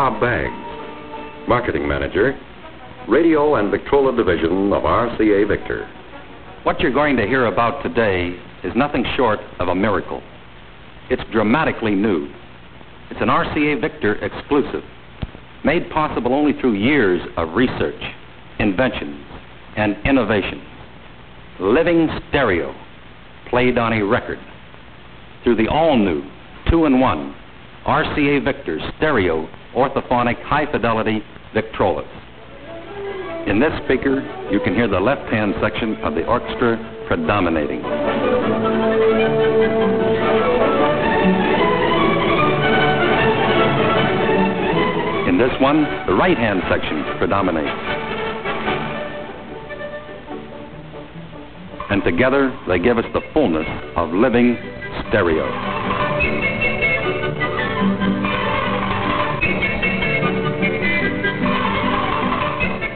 Bob Baggs, Marketing Manager, Radio and Victrola Division of RCA Victor. What you're going to hear about today is nothing short of a miracle. It's dramatically new. It's an RCA Victor exclusive, made possible only through years of research, inventions, and innovation. Living stereo, played on a record, through the all-new 2-in-1 RCA Victor stereo orthophonic high-fidelity Victrolas. In this speaker, you can hear the left-hand section of the orchestra predominating. In this one, the right-hand section predominates. And together, they give us the fullness of living stereo.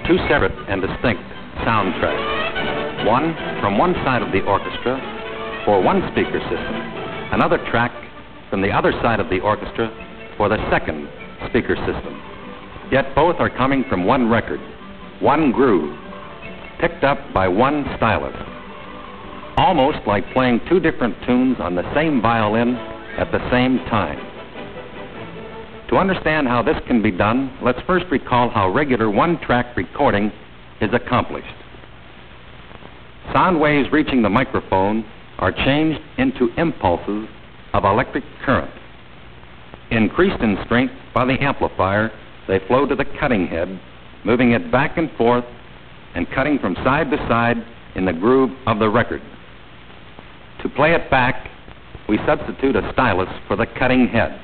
Two separate and distinct soundtracks. One from one side of the orchestra for one speaker system. Another track from the other side of the orchestra for the second speaker system. Yet both are coming from one record, one groove, picked up by one stylus. Almost like playing two different tunes on the same violin at the same time. To understand how this can be done, let's first recall how regular one-track recording is accomplished. Sound waves reaching the microphone are changed into impulses of electric current. Increased in strength by the amplifier, they flow to the cutting head, moving it back and forth and cutting from side to side in the groove of the record. To play it back, we substitute a stylus for the cutting head.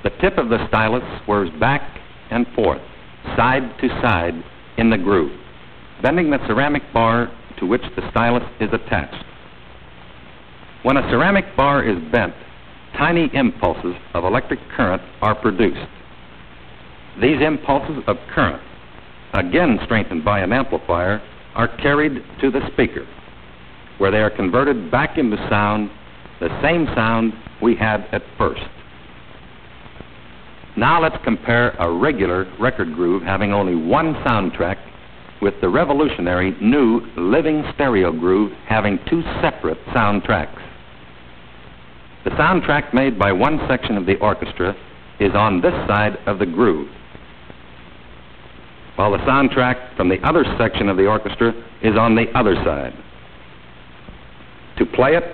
The tip of the stylus swerves back and forth, side to side in the groove, bending the ceramic bar to which the stylus is attached. When a ceramic bar is bent, tiny impulses of electric current are produced. These impulses of current, again strengthened by an amplifier, are carried to the speaker, where they are converted back into sound, the same sound we had at first. Now let's compare a regular record groove having only one soundtrack with the revolutionary new living stereo groove having two separate soundtracks. The soundtrack made by one section of the orchestra is on this side of the groove, while the soundtrack from the other section of the orchestra is on the other side. To play it,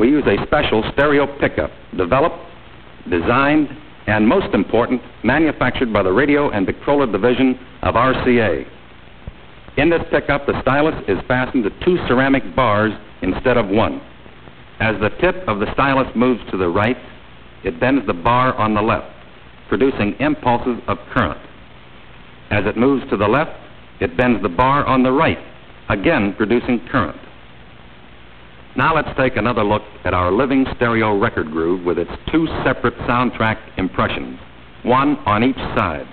we use a special stereo pickup, developed, designed, and most important, manufactured by the Radio and Victrola Division of RCA. In this pickup, the stylus is fastened to two ceramic bars instead of one. As the tip of the stylus moves to the right, it bends the bar on the left, producing impulses of current. As it moves to the left, it bends the bar on the right, again producing current. Now let's take another look at our living stereo record groove with its two separate soundtrack impressions, one on each side.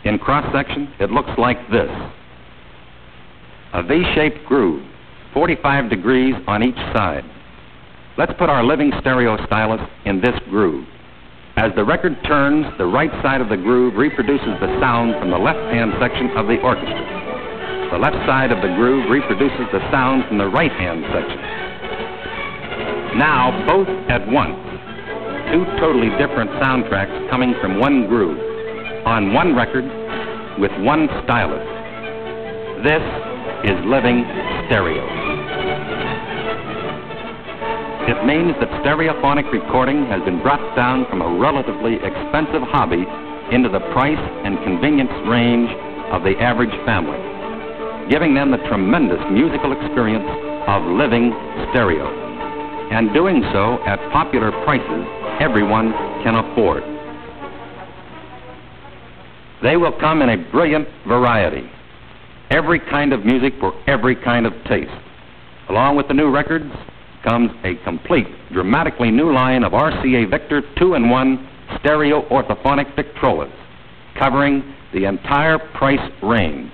In cross-section, it looks like this. A V-shaped groove, 45 degrees on each side. Let's put our living stereo stylus in this groove. As the record turns, the right side of the groove reproduces the sound from the left-hand section of the orchestra. The left side of the groove reproduces the sound from the right-hand section. Now, both at once, two totally different soundtracks coming from one groove, on one record, with one stylus. This is living stereo. It means that stereophonic recording has been brought down from a relatively expensive hobby into the price and convenience range of the average family, giving them the tremendous musical experience of living stereo, and doing so at popular prices everyone can afford. They will come in a brilliant variety, every kind of music for every kind of taste. Along with the new records comes a complete, dramatically new line of RCA Victor 2-in-1 stereo orthophonic Victrolas, covering the entire price range.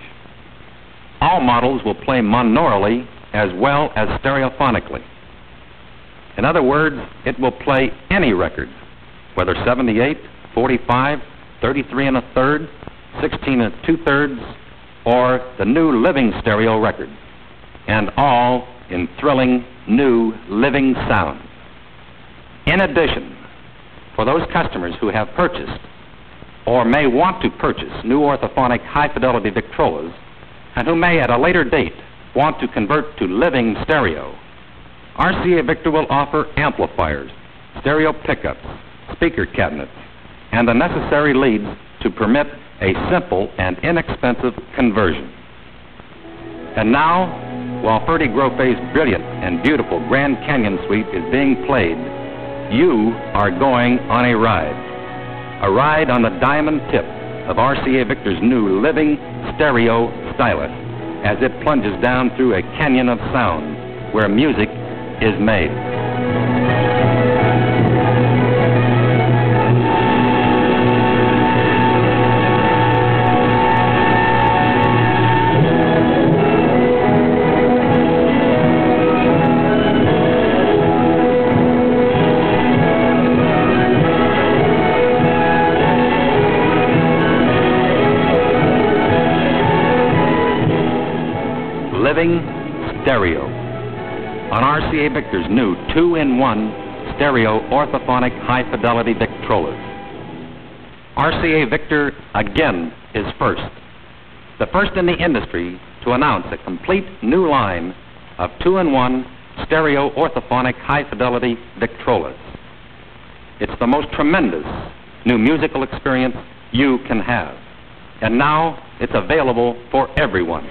All models will play monoraily as well as stereophonically. In other words, it will play any record, whether 78, 45, 33 1/3, 16 2/3, or the new living stereo record, and all in thrilling new living sound. In addition, for those customers who have purchased or may want to purchase new orthophonic high-fidelity Victrolas and who may at a later date want to convert to living stereo, RCA Victor will offer amplifiers, stereo pickups, speaker cabinets, and the necessary leads to permit a simple and inexpensive conversion. And now, while Ferdy Groffe's brilliant and beautiful Grand Canyon Suite is being played, you are going on a ride on the diamond tip of RCA Victor's new living stereo stylus as it plunges down through a canyon of sound where music is made. Living stereo on RCA Victor's new 2-in-1 stereo orthophonic high-fidelity Victrolas. RCA Victor again is first, the first in the industry to announce a complete new line of 2-in-1 stereo orthophonic high-fidelity Victrolas. It's the most tremendous new musical experience you can have, and now it's available for everyone.